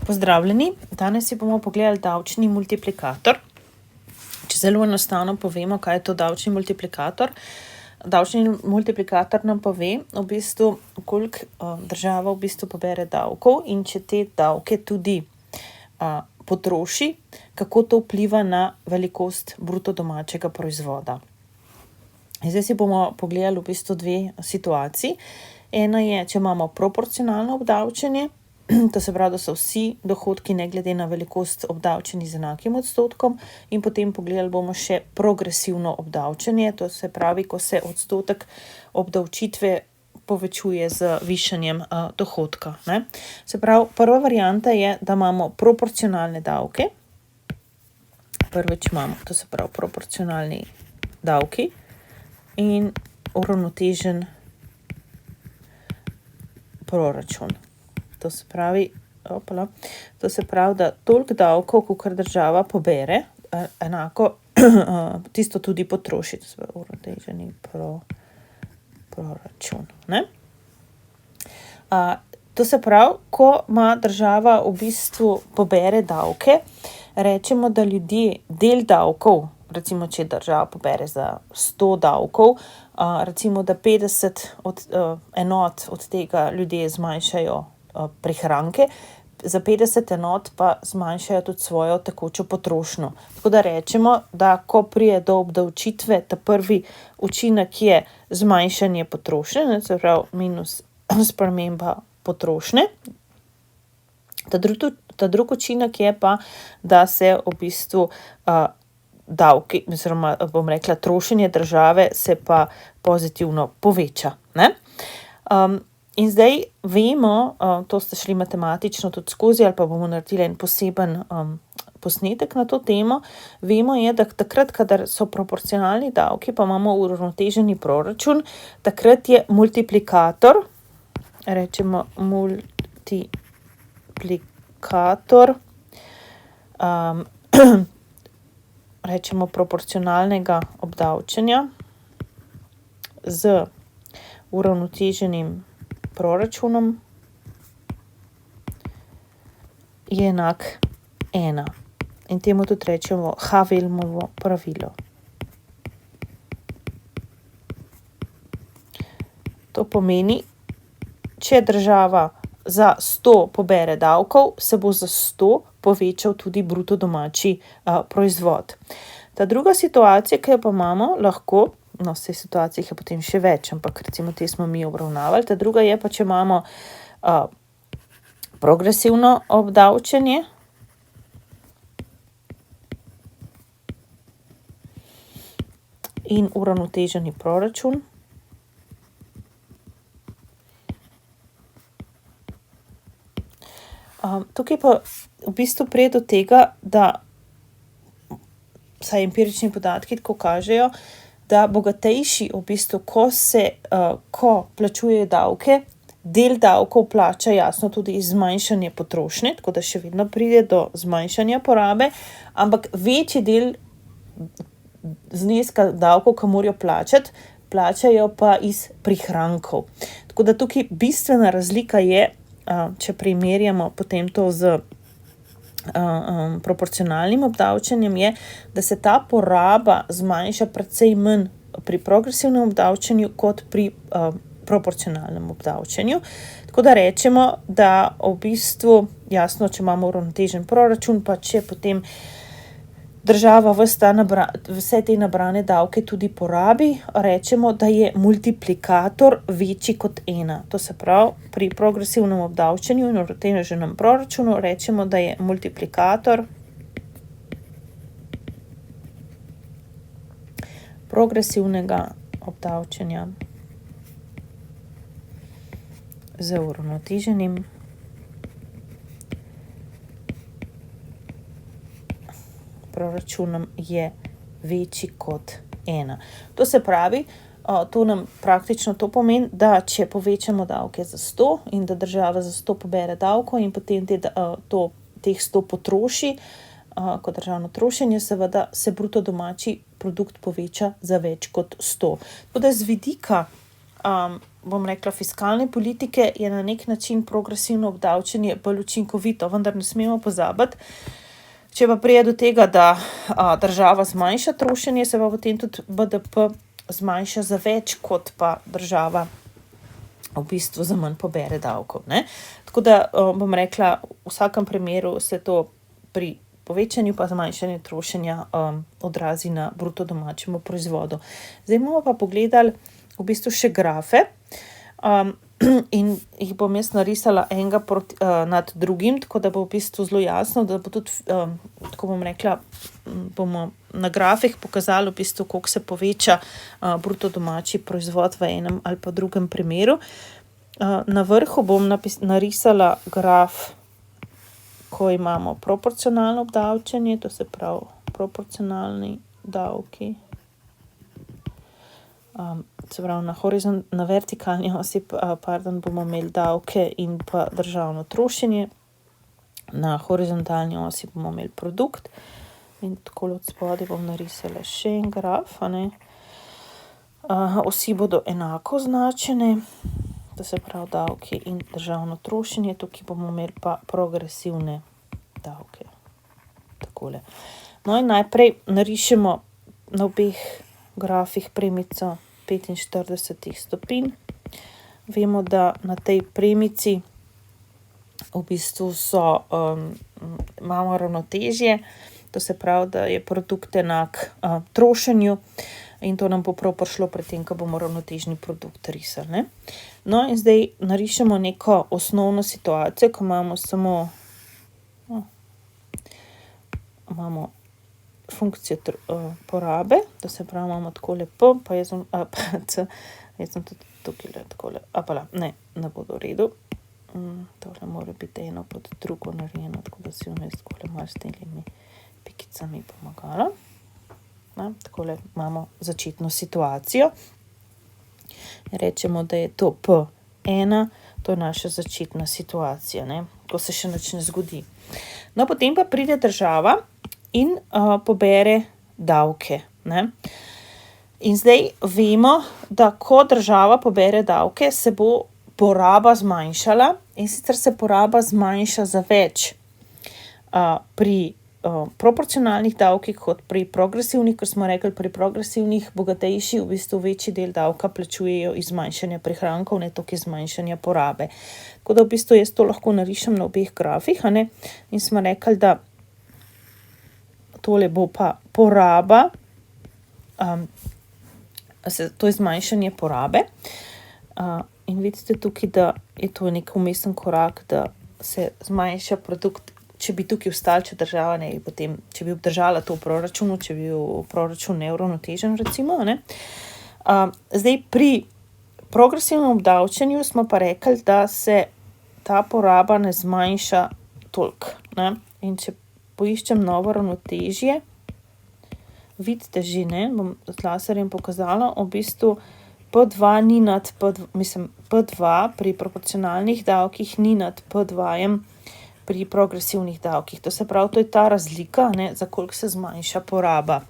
Pozdravljeni, danes si bomo pogledali davčni multiplikator. Če zelo enostavno povemo, kaj je to davčni multiplikator. Davčni multiplikator nam pove, koliko država pobere davkov in če te davke tudi potroši, kako to vpliva na velikost bruto domačega proizvoda. Zdaj si bomo pogledali dve situaciji. Ena je, če imamo proporcionalno obdavčenje, to se pravi, da so vsi dohodki ne glede na velikost obdavčeni z enakim odstotkom, in potem pogledali bomo še progresivno obdavčenje, to se pravi, ko se odstotek obdavčitve povečuje z višanjem dohodka. Ne? Se pravi, prva varianta je, da imamo proporcionalne davke. Prvič imamo, to se pravi, proporcionalni davki in uravnotežen proračun. To se pravi, da toliko davkov, kolikor država pobere, enako tisto tudi potroši. To se pravi, uravnoteženi proračun. Ne? To se pravi, ko ima država pobere davke, rečemo, da ljudje del davkov, recimo, če država pobere za 100 davkov, recimo, da 50 enot od tega ljudje zmanjšajo prihranke, za 50 enot pa zmanjšajo tudi svojo tekočo potrošnjo. Tako da rečemo, da ko prije do obdavčitve, ta prvi učinek je zmanjšanje potrošnje, ne, se pravi minus sprememba potrošnje. Ta drugi učinek je pa, da se davki, oziroma bom rekla, trošenje države se pa pozitivno poveča. Ne? In zdaj vemo, to ste šli matematično tudi skozi, ali pa bomo naredili en poseben posnetek na to temo. Vemo je, da takrat, kadar so proporcionalni davki, pa imamo uravnoteženi proračun, takrat je multiplikator, rečemo multiplikator, rečemo proporcionalnega obdavčenja z uravnoteženim proračunom je enak 1. In temu tudi rečemo Havelmovo pravilo. To pomeni, če država za 100 pobere davkov, se bo za 100 povečal tudi bruto domači proizvod. Ta druga situacija, ki jo pa imamo, lahko, v vseh situacijah je potem še več, ampak recimo te smo mi obravnavali. Ta druga je pa, če imamo progresivno obdavčenje, in uravnoteženi proračun. Tukaj pa pride do tega, da vsaj empirični podatki tako kažejo, da bogatejši ko plačujejo davke, del davkov plača jasno tudi zmanjšanje potrošnje, tako da še vedno pride do zmanjšanja porabe, ampak večji del zneska davkov, ki morajo plačati, plačajo pa iz prihrankov. Tako da tukaj bistvena razlika je, če primerjamo potem to z proporcionalnim obdavčenjem, je, da se ta poraba zmanjša precej manj pri progresivnem obdavčenju kot pri proporcionalnem obdavčenju. Tako da rečemo, da jasno, če imamo uravnotežen proračun, pa če potem država vse te nabrane davke tudi porabi, rečemo, da je multiplikator večji kot 1. To se pravi, pri progresivnem obdavčenju in uravnoteženem proračunu rečemo, da je multiplikator progresivnega obdavčenja z uravnoteženim proračunom je večji kot 1. To se pravi, to nam praktično to pomeni, da če povečamo davke za 100 in da država za 100 pobere davko in potem teh 100 potroši, kot državno trošenje, seveda se bruto domači produkt poveča za več kot 100. Tako da z vidika bom rekla, fiskalne politike, je na nek način progresivno obdavčenje bolj učinkovito, vendar ne smemo pozabiti, če pa pride do tega, da država zmanjša trošenje, se pa potem tudi BDP zmanjša za več, kot pa država v bistvu za manj pobere davkov, ne. Tako da, bom rekla, v vsakem primeru se to pri povečanju pa zmanjšanju trošenja odrazi na bruto domačemu proizvodu. Zdaj bomo pa pogledali v bistvu še grafe in jih bom jaz narisala enega nad drugim, tako da bo v bistvu zelo jasno, da bo tudi, tako bom rekla, bomo na grafih pokazali v bistvu, koliko se poveča bruto domači proizvod v enem ali pa drugem primeru. Na vrhu bom narisala graf, ko imamo proporcionalno obdavčenje, to se pravi proporcionalni davki. Se pravi, na vertikalni osi, bomo imeli davke in pa državno trošenje, na horizontalni osi bomo imeli produkt in tako od spodaj bom narisala še en graf, a ne. Osi bodo enako označene, to se pravi davki in državno trošenje, tukaj bomo imeli pa progresivne davke. Takole. No in najprej narišemo na obeh grafih premico 45 stopinj. Vemo, da na tej premici v bistvu imamo ravnotežje, to se pravi, da je produkt enak trošenju in to nam bo prav prišlo pri tem, ko bomo ravnotežni produkt risali, ne. No in zdaj narišemo neko osnovno situacijo, ko imamo samo imamo funkcijo porabe, to se pravi, imamo takole P, pa jaz C, jaz sem tudi tukaj takole, ne bo v redu. Tole mora biti eno pod drugo narejeno, tako da si vmes takole malo s temi pikicami pomagala. Takole imamo začetno situacijo. Rečemo, da je to P1, to je naša začetna situacija, ne, ko se še nič ne zgodi. No, potem pa pride država in pobere davke, ne. In zdaj vemo, da ko država pobere davke, se bo poraba zmanjšala, in sicer se poraba zmanjša za več pri proporcionalnih davkih kot pri progresivnih, ker smo rekli, pri progresivnih bogatejši v bistvu večji del davka plačujejo iz zmanjšanja prihrankov, ne toliko iz zmanjšanja porabe. Tako da v bistvu jaz to lahko narišem na obeh grafih, a ne, in smo rekli, da tole bo pa poraba, to je zmanjšanje porabe. In vidite tukaj, da je to nek vmesen korak, da se zmanjša produkt. Če bi tukaj ostali, če država ne bi potem, če bi obdržala to v proračunu, če bi bil proračun neuravnotežen, recimo, ne. Zdaj pri progresivnem obdavčenju smo pa rekli, da se ta poraba ne zmanjša toliko, ne. In če poiščem novo ravnotežje, vidite že, ne, bom z laserjem pokazala, v bistvu P2 ni nad P2 pri proporcionalnih davkih ni nad P2-jem pri progresivnih davkih. To se pravi, to je ta razlika, ne, za koliko se zmanjša poraba.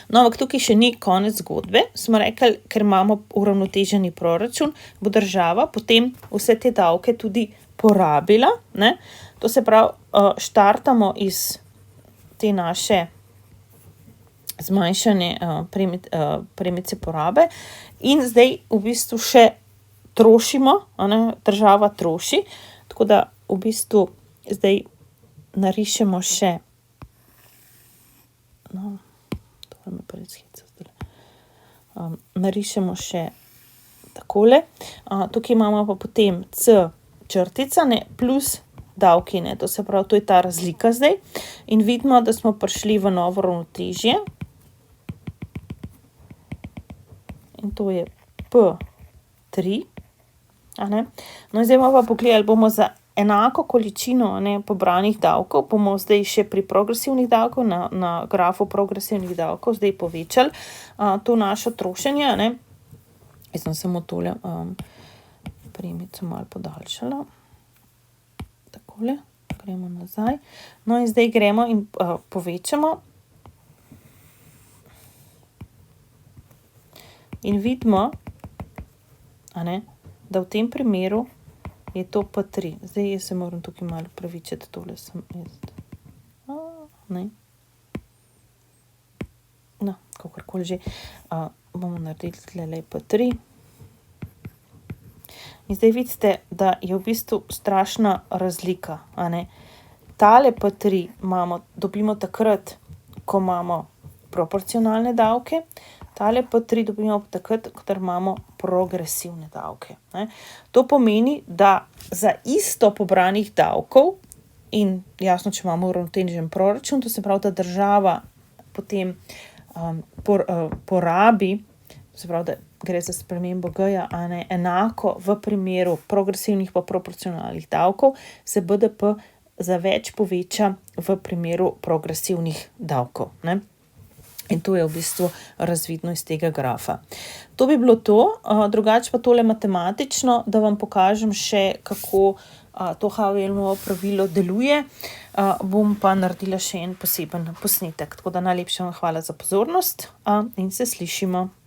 No, ampak tukaj še ni konec zgodbe. Smo rekli, ker imamo uravnoteženi proračun, bo država potem vse te davke tudi porabila, ne. To se pravi, štartamo iz te naše zmanjšanje premice porabe in zdaj v bistvu še trošimo, a ne, država troši, tako da v bistvu zdaj narišemo še, no, to me pa res heca zdaj. Narišemo še takole. Tukaj imamo pa potem C črtica, ne, plus davki, ne, to se pravi, to je ta razlika zdaj. In vidimo, da smo prišli v novo ravnotežje. In to je P3, a ne. No, zdaj bomo pa pogledali, bomo za enako količino, ne, pobranih davkov, bomo zdaj še pri progresivnih davkov, na grafu progresivnih davkov zdaj povečali to našo trošenje, ne. Jaz sem samo tole premico malo podaljšala. Takole, gremo nazaj. No, in zdaj gremo in povečamo. In vidimo, a ne, da v tem primeru je to P3. Zdaj jaz se moram tukaj malo pravičiti, tole sem jaz. Ne. No, kakorkoli že. Bomo naredili tlele P3. In zdaj vidite, da je v bistvu strašna razlika, a ne. Tale P3 dobimo takrat, ko imamo proporcionalne davke, tale P3 dobimo takrat, kadar imamo progresivne davke, ne. To pomeni, da za isto pobranih davkov in jasno, če imamo uravnotežen proračun, to se pravi, da država potem porabi, se pravi, da gre za spremembo G-ja, a ne, enako v primeru progresivnih pa proporcionalnih davkov, se BDP za več poveča v primeru progresivnih davkov, ne. In to je v bistvu razvidno iz tega grafa. To bi bilo to, drugače pa tole matematično, da vam pokažem še, kako to Havelnovo pravilo deluje, bom pa naredila še en poseben posnetek. Tako da najlepša vam hvala za pozornost in se slišimo.